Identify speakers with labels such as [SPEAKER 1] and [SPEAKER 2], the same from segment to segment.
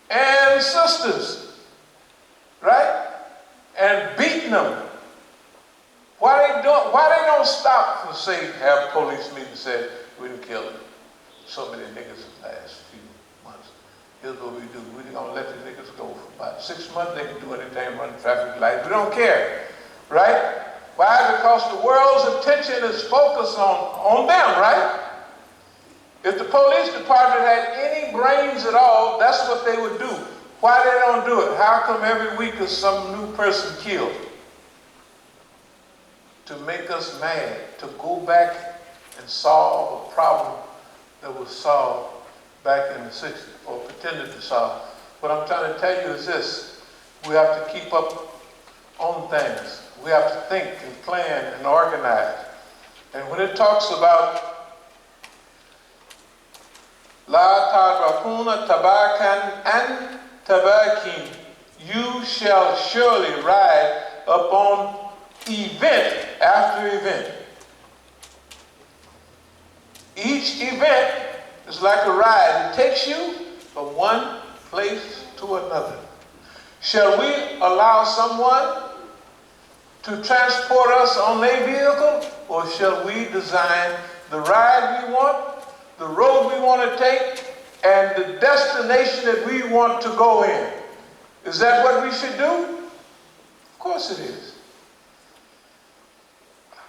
[SPEAKER 1] and sisters, right? And beating them. Why they don't stop and say, have police meeting and say, we done killed so many niggas in the last few months. Here's what we do. We're gonna let the niggas go for about 6 months. They can do anything, run traffic lights. We don't care, right? Why? Because the world's attention is focused on them, right? If the police department had any brains at all, that's what they would do. Why they don't do it? How come every week is some new person killed? To make us mad, to go back and solve a problem that was solved back in the 60s, or pretended to solve. What I'm trying to tell you is this: we have to keep up on things. We have to think and plan and organize. And when it talks about La tabakuna tabakan and tabakin, you shall surely ride upon event after event. Each event is like a ride. It takes you from one place to another. Shall we allow someone to transport us on their vehicle, or shall we design the ride we want, the road we want to take, and the destination that we want to go in? Is that what we should do? Of course it is.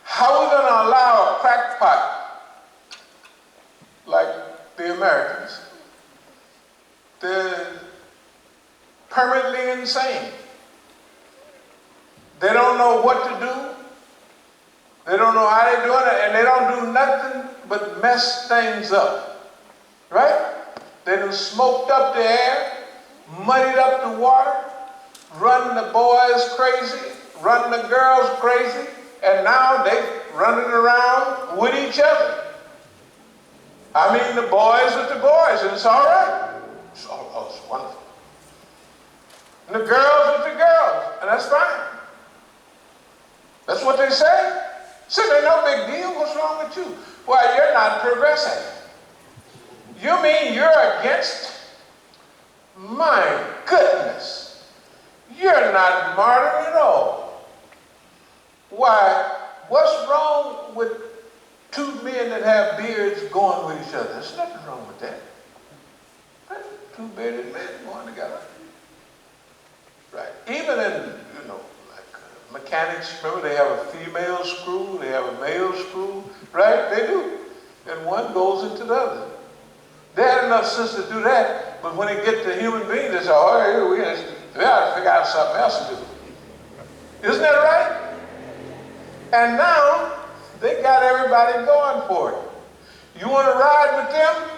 [SPEAKER 1] How are we going to allow a crackpot like the Americans? They're permanently insane. They don't know what to do. They don't know how they're doing it, and they don't do nothing but mess things up. Right? They done smoked up the air, muddied up the water, run the boys crazy, run the girls crazy, and now they running around with each other. I mean, the boys with the boys, and it's all right. It's wonderful. And the girls with the girls, and that's fine. That's what they say. So they're no big deal. What's wrong with you? Well, you're not progressing. You mean you're against? My goodness. You're not modern at all. Why, what's wrong with two men that have beards going with each other? There's nothing wrong with that. Two bearded men going together. Right. Even in, mechanics, remember they have a female screw, they have a male screw, right? They do. And one goes into the other. They had enough sense to do that, but when they get to human beings, they say, oh, we got to figure out something else to do. Isn't that right? And now, they got everybody going for it. You want to ride with them?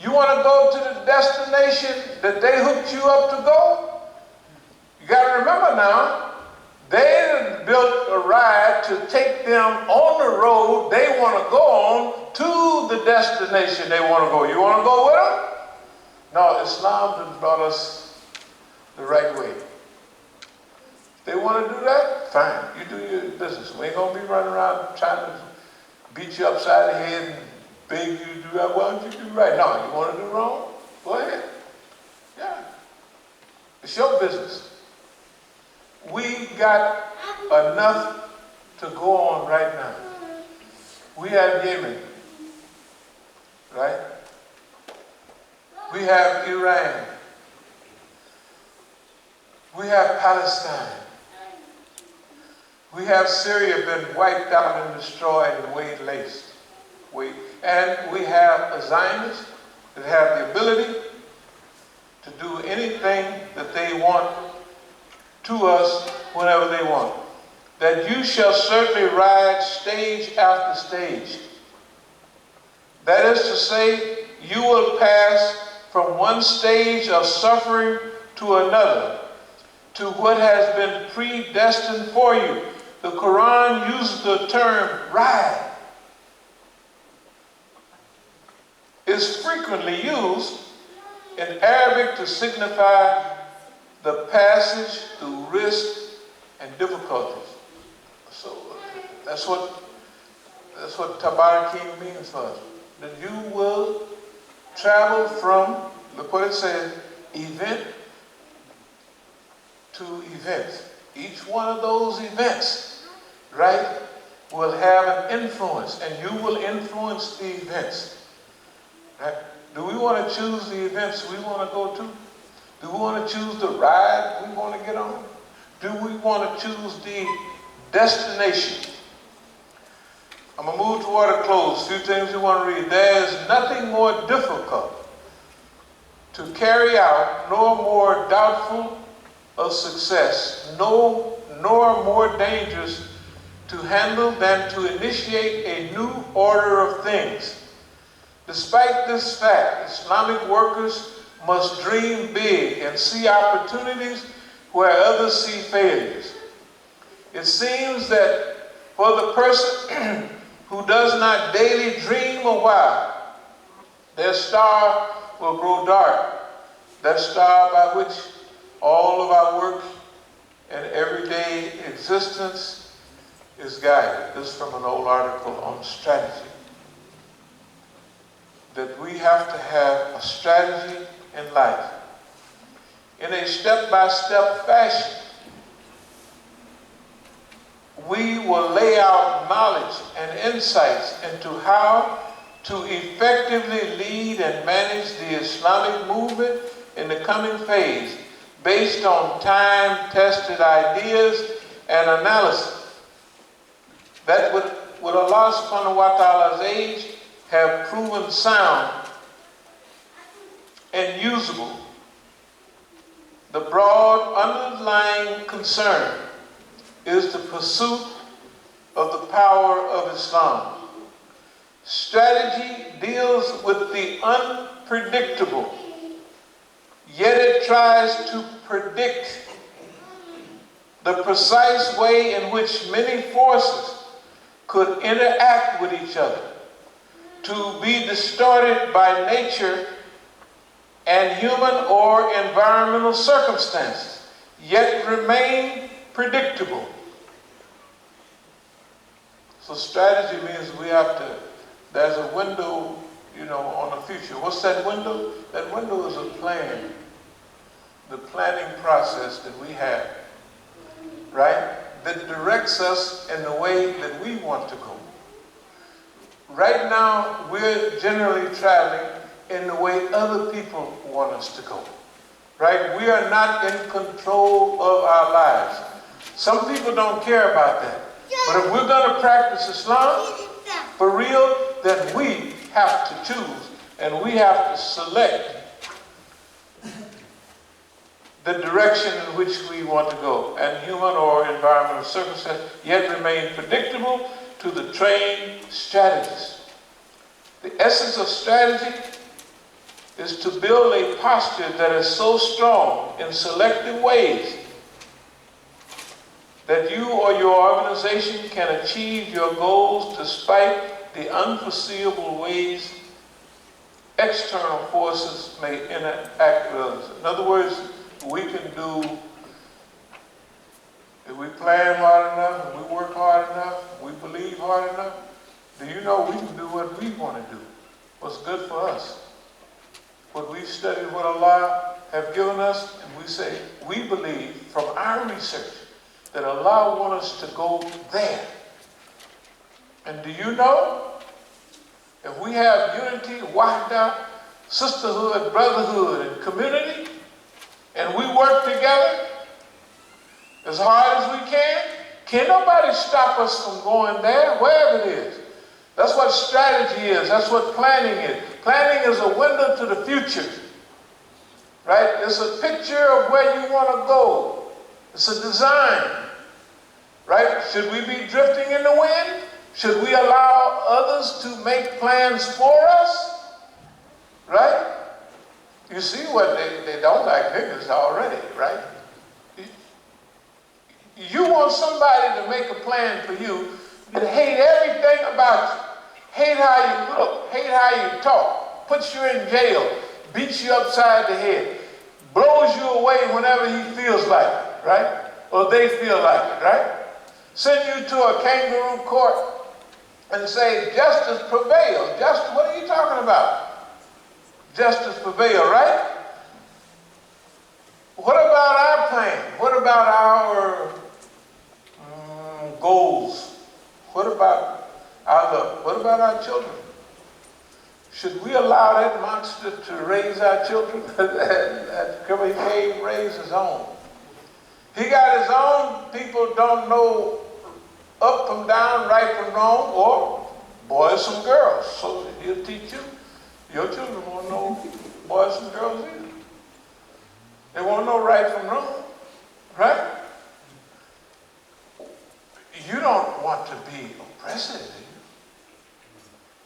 [SPEAKER 1] You want to go to the destination that they hooked you up to go? You got to remember now, they built a ride to take them on the road they want to go on to the destination they want to go. You want to go with them? No, Islam has brought us the right way. They want to do that? Fine. You do your business. We ain't going to be running around trying to beat you upside the head and beg you to do that. Why don't you do right? No, you want to do wrong? Go ahead. Yeah. It's your business. We got enough to go on right now. We have Yemen, right? We have Iran. We have Palestine. We have Syria been wiped out and destroyed and waylaid. And we have a Zionists that have the ability to do anything that they want to us whenever they want. That you shall certainly ride stage after stage. That is to say, you will pass from one stage of suffering to another, to what has been predestined for you. The Quran uses the term ride. It's frequently used in Arabic to signify the passage through risk and difficulties. So that's what Tabarakin means for us. That you will travel from Look what it says, event to event. Each one of those events, right, will have an influence, and you will influence the events. Right? Do we want to choose the events we want to go to? Do we want to choose the ride we want to get on? Do we want to choose the destination? I'm going to move toward a close. A few things we want to read. There is nothing more difficult to carry out, nor more doubtful of success, nor more dangerous to handle than to initiate a new order of things. Despite this fact, Islamic workers must dream big and see opportunities where others see failures. It seems that for the person who does not daily dream a while, their star will grow dark. That star by which all of our work and everyday existence is guided. This is from an old article on strategy. That we have to have a strategy in life. In a step-by-step fashion, we will lay out knowledge and insights into how to effectively lead and manage the Islamic movement in the coming phase based on time-tested ideas and analysis that with Allah subhanahu wa ta'ala's age have proven sound and usable. The broad underlying concern is the pursuit of the power of Islam. Strategy deals with the unpredictable, yet it tries to predict the precise way in which many forces could interact with each other, to be distorted by nature and human or environmental circumstances, yet remain predictable. So strategy means we have to, there's a window, on the future. What's that window? That window is a plan, the planning process that we have, right? That directs us in the way that we want to go. Right now, we're generally traveling in the way other people want us to go, right? We are not in control of our lives. Some people don't care about that. But if we're going to practice Islam for real, then we have to choose and we have to select the direction in which we want to go, and human or environmental circumstances yet remain predictable to the trained strategist. The essence of strategy is to build a posture that is so strong in selective ways that you or your organization can achieve your goals despite the unforeseeable ways external forces may interact with us. In other words, we can do, if we plan hard enough, if we work hard enough, we believe hard enough, do you know we can do what we want to do, what's good for us? What we've studied, what Allah have given us, and we say, we believe from our research that Allah wants us to go there. And do you know, if we have unity, wahda, sisterhood, brotherhood, and community, and we work together as hard as we can nobody stop us from going there, wherever it is. That's what strategy is. That's what planning is. Planning is a window to the future, right? It's a picture of where you want to go. It's a design, right? Should we be drifting in the wind? Should we allow others to make plans for us? Right? You see what they don't like niggas already, right? You want somebody to make a plan for you that hate everything about you. Hate how you look, hate how you talk, puts you in jail, beats you upside the head, blows you away whenever he feels like it, right? Or they feel like it, right? Send you to a kangaroo court and say, justice prevails. Justice, what are you talking about? justice prevail, right? What about our plan? What about our goals? What about our love? What about our children? Should we allow that monster to raise our children? He can't raise his own. He got his own. People don't know up from down, right from wrong, or boys from girls. So he'll teach you. Your children won't know boys and girls either. They won't know right from wrong, right? You don't want to be oppressive, do you?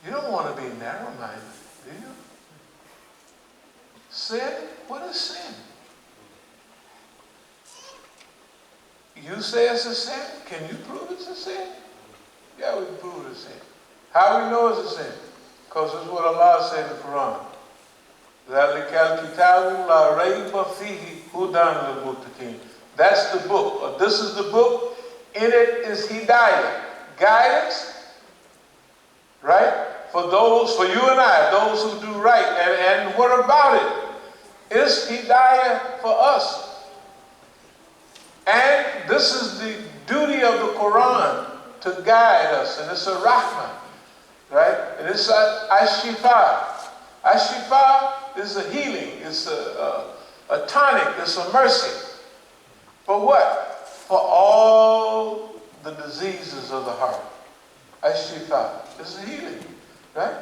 [SPEAKER 1] You don't want to be narrow-minded, do you? Sin? What is sin? You say it's a sin? Can you prove it's a sin? Yeah, we can prove it's a sin. How do we know it's a sin? Because it's what Allah said in the Quran. That's the book, or this is the book. In it is hidayah, guidance, right? For those, for you and I, those who do right. And what about it? It's hidayah for us. And this is the duty of the Quran, to guide us. And it's a rahmah, right? And it's a Shifa is a healing. It's a tonic. It's a mercy. For what? For all the diseases of the heart. Shifa is a healing, right?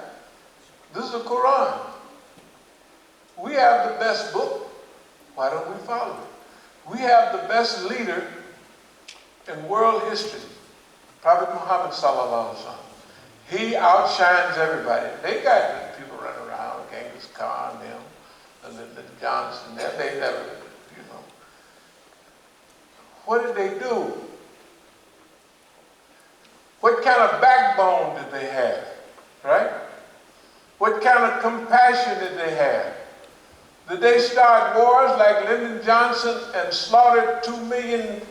[SPEAKER 1] This is the Quran. We have the best book. Why don't we follow it? We have the best leader in world history, Prophet Muhammad sallallahu alaihi wasallam. He outshines everybody. They got people running around, Genghis Khan, them, and the Johnson, them. They never, you know. What did they do? What kind of backbone did they have, right? What kind of compassion did they have? Did they start wars like Lyndon Johnson and slaughtered 2 million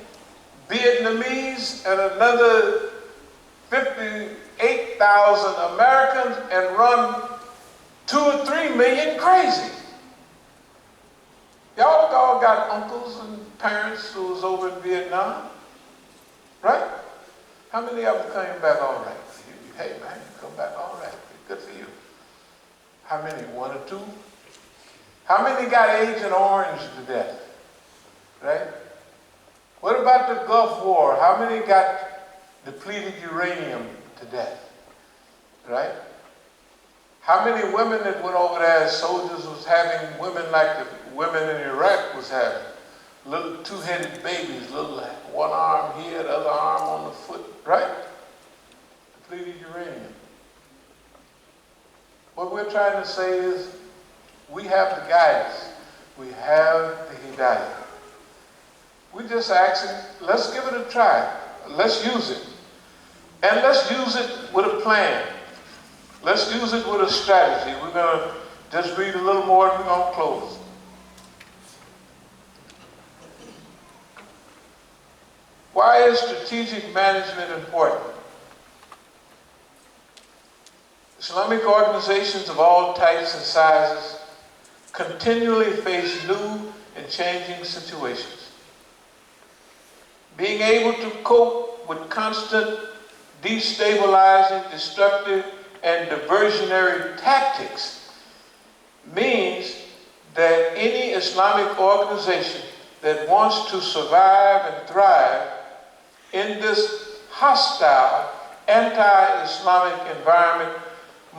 [SPEAKER 1] Vietnamese and another 58,000 Americans and run 2 or 3 million crazy? Y'all all got uncles and parents who was over in Vietnam, right? How many of them came back all right? Hey man, you come back all right. Good for you. How many? 1 or 2? How many got Agent Orange to death? Right? What about the Gulf War? How many got depleted uranium to death? Right? How many women that went over there as soldiers was having women like the women in Iraq was having? Little 2-headed babies, little one arm here, the other arm on the foot, right? Depleted uranium. What we're trying to say is, we have the guidance. We have the hidayah. We're just asking, let's give it a try. Let's use it. And let's use it with a plan. Let's use it with a strategy. We're going to just read a little more and we're going to close. Why is strategic management important? Islamic organizations of all types and sizes continually face new and changing situations. Being able to cope with constant destabilizing, destructive, and diversionary tactics means that any Islamic organization that wants to survive and thrive in this hostile, anti-Islamic environment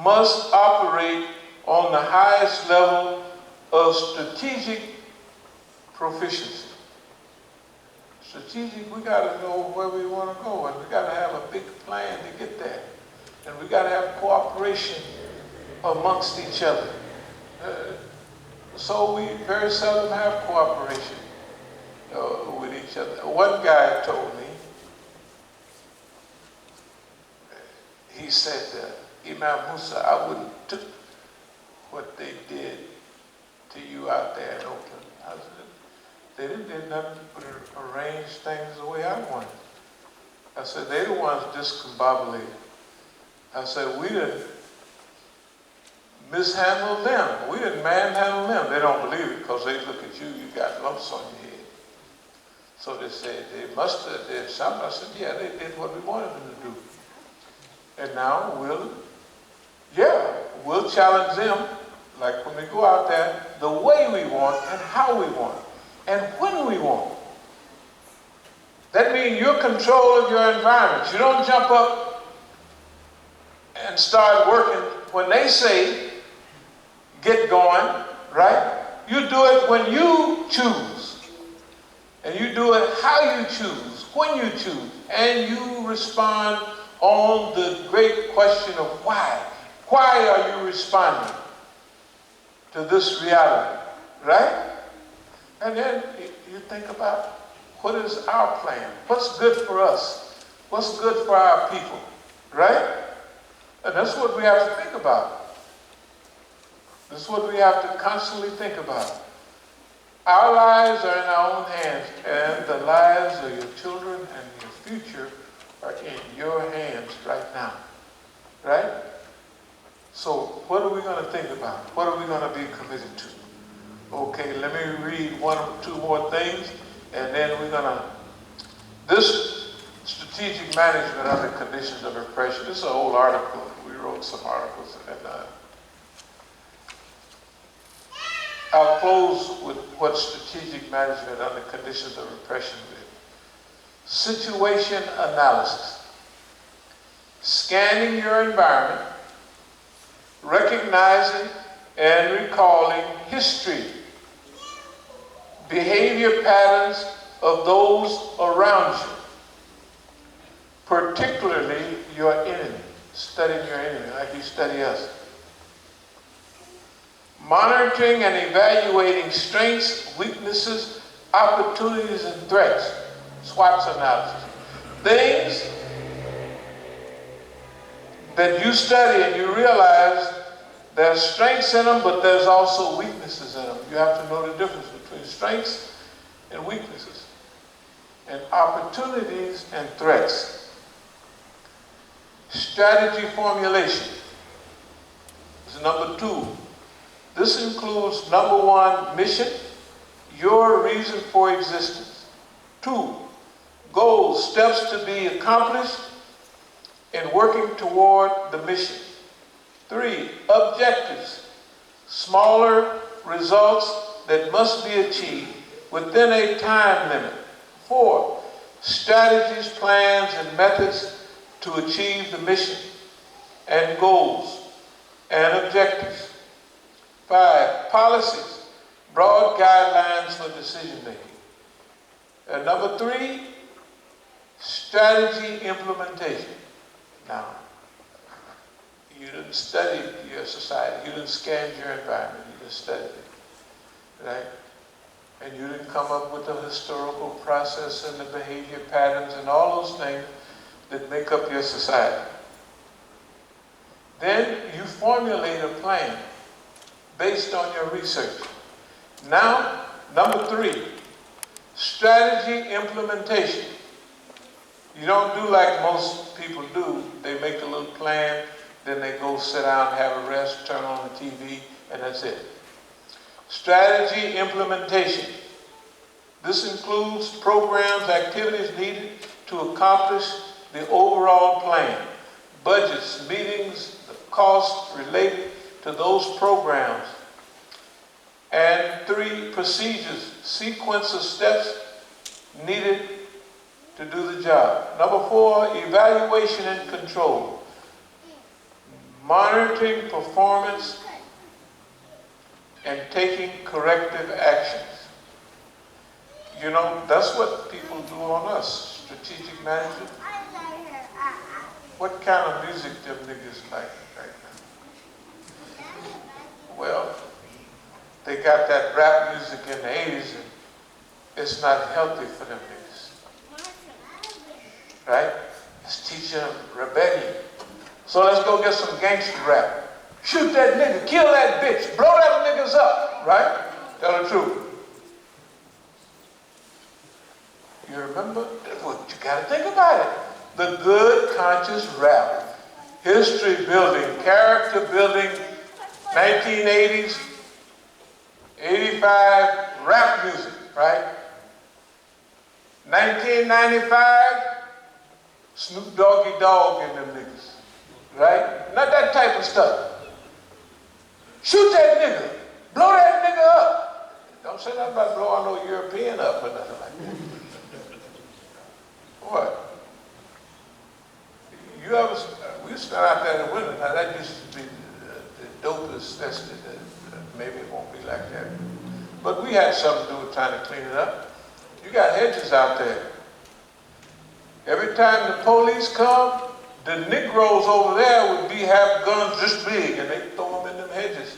[SPEAKER 1] must operate on the highest level of strategic proficiency. Strategic, we got to know where we want to go, and we got to have a big plan to get there. And we got to have cooperation amongst each other. So we very seldom have cooperation with each other. One guy told me, he said, Imam Musa, I wouldn't took what they did to you out there in Oakland. I said, they didn't do nothing but arrange things the way I wanted. I said, they the ones discombobulated. I said, we done mishandled them. We didn't manhandle them. They don't believe it because they look at you, you got lumps on your head. So they say, they must have did something. I said, yeah, they did what we wanted them to do. And now we'll challenge them, like when we go out there, the way we want and how we want and when we want. That means you're control of your environment. You don't jump up and start working when they say, get going, right? You do it when you choose. And you do it how you choose, when you choose. And you respond on the great question of why. Why are you responding to this reality, right? And then you think about, what is our plan? What's good for us? What's good for our people, right? And that's what we have to think about. This is what we have to constantly think about. Our lives are in our own hands, and the lives of your children and your future are in your hands right now, right? So what are we going to think about? What are we going to be committed to? Okay, let me read one or two more things, and then we're going to, this strategic management under conditions of repression, this is an old article. We wrote some articles, and I'll close with what strategic management under conditions of repression is. Situation analysis. Scanning your environment, recognizing and recalling history, behavior patterns of those around you, particularly your enemy. Studying your enemy like you study us. Monitoring and evaluating strengths, weaknesses, opportunities, and threats. SWOT analysis. Things that you study and you realize there's strengths in them, but there's also weaknesses in them. You have to know the difference between strengths and weaknesses, and opportunities and threats. Strategy formulation is number 2. This includes number 1, mission, your reason for existence. 2, goals, steps to be accomplished in working toward the mission. 3, objectives, smaller results that must be achieved within a time limit. 4, strategies, plans, and methods to achieve the mission and goals and objectives. 5, policies, broad guidelines for decision making. And number 3, strategy implementation. Now, you didn't study your society, you didn't scan your environment, you just studied it, right? And you didn't come up with the historical process and the behavior patterns and all those things that make up your society. Then you formulate a plan based on your research. Now, number 3, strategy implementation. You don't do like most people do. They make a little plan, then they go sit down, have a rest, turn on the TV, and that's it. Strategy implementation. This includes programs, activities needed to accomplish the overall plan, budgets, meetings, the costs related to those programs, and 3, procedures, sequence of steps needed to do the job. Number 4, evaluation and control, monitoring performance and taking corrective actions. You know, that's what people do on us, strategic management. What kind of music them niggas like right now? Well, they got that rap music in the 80s, and it's not healthy for them niggas. Right? It's teaching them rebellion. So let's go get some gangster rap. Shoot that nigga, kill that bitch, blow that niggas up, right? Tell the truth. You remember? Well, you gotta think about it. The good conscious rap. History building, character building, 1980s, 85 rap music, right? 1995, Snoop Doggy Dogg and them niggas, right? Not that type of stuff. Shoot that nigga, blow that nigga up. Don't say nothing about blowing no European up or nothing like that. What? You ever, we used to stand out there in the winter, now that used to be the dopest festival. Maybe it won't be like that. But we had something to do with trying to clean it up. You got hedges out there. Every time the police come, the Negroes over there would have guns this big and they throw them in them hedges.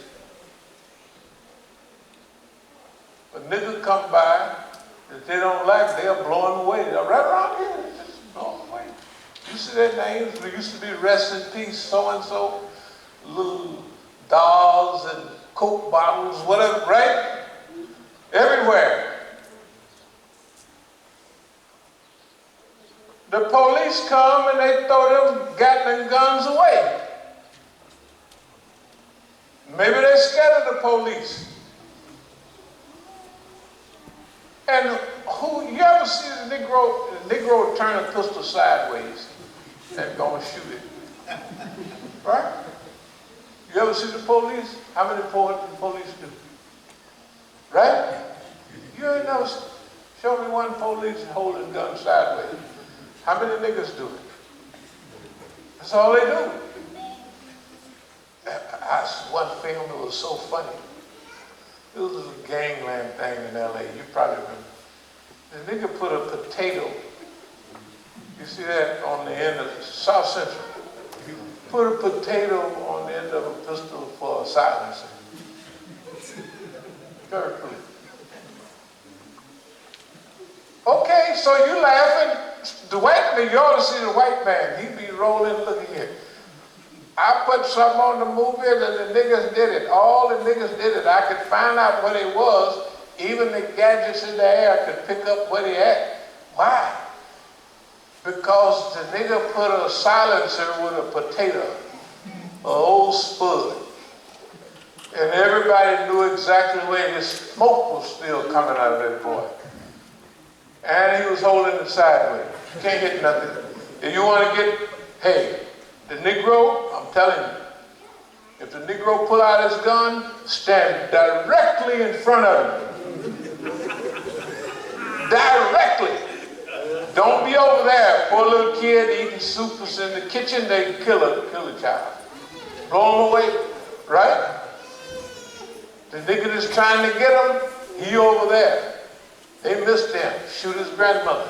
[SPEAKER 1] A nigga come by that they don't like, they'll blow them away. They'll right around here, just blow them away. You see their names? There used to be Rest in Peace, so-and-so, little dolls and Coke bottles, whatever, right? Everywhere. The police come and they throw them Gatling guns away. Maybe they're scared of the police. And you ever see the Negro turn a pistol sideways and go and shoot it? Right? You ever see the police? How many police do? Right? You ain't never show me one police holding a gun sideways. How many niggas do it? That's all they do. I saw one film that was so funny. It was a gangland thing in LA. You probably remember. The nigga put a potato, you see that on the end of South Central. Put a potato on the end of a pistol for a silencer. Very cool. Okay, so you laughing. The white man, you ought to see the white man. He be rolling, looking here. I put something on the movie and the niggas did it. All the niggas did it. I could find out what it was. Even the gadgets in the air could pick up what he had. Why? Because the nigga put a silencer with a potato, an old spud. And everybody knew exactly where his smoke was still coming out of that boy. And he was holding it sideways. You can't hit nothing. If you want to get, hey, the Negro, I'm telling you, if the Negro pull out his gun, stand directly in front of him. Directly. Don't be over there. Poor little kid eating soup in the kitchen, they kill a child. Blow him away, right? The nigga that's trying to get him, he over there. They missed him. Shoot his grandmother.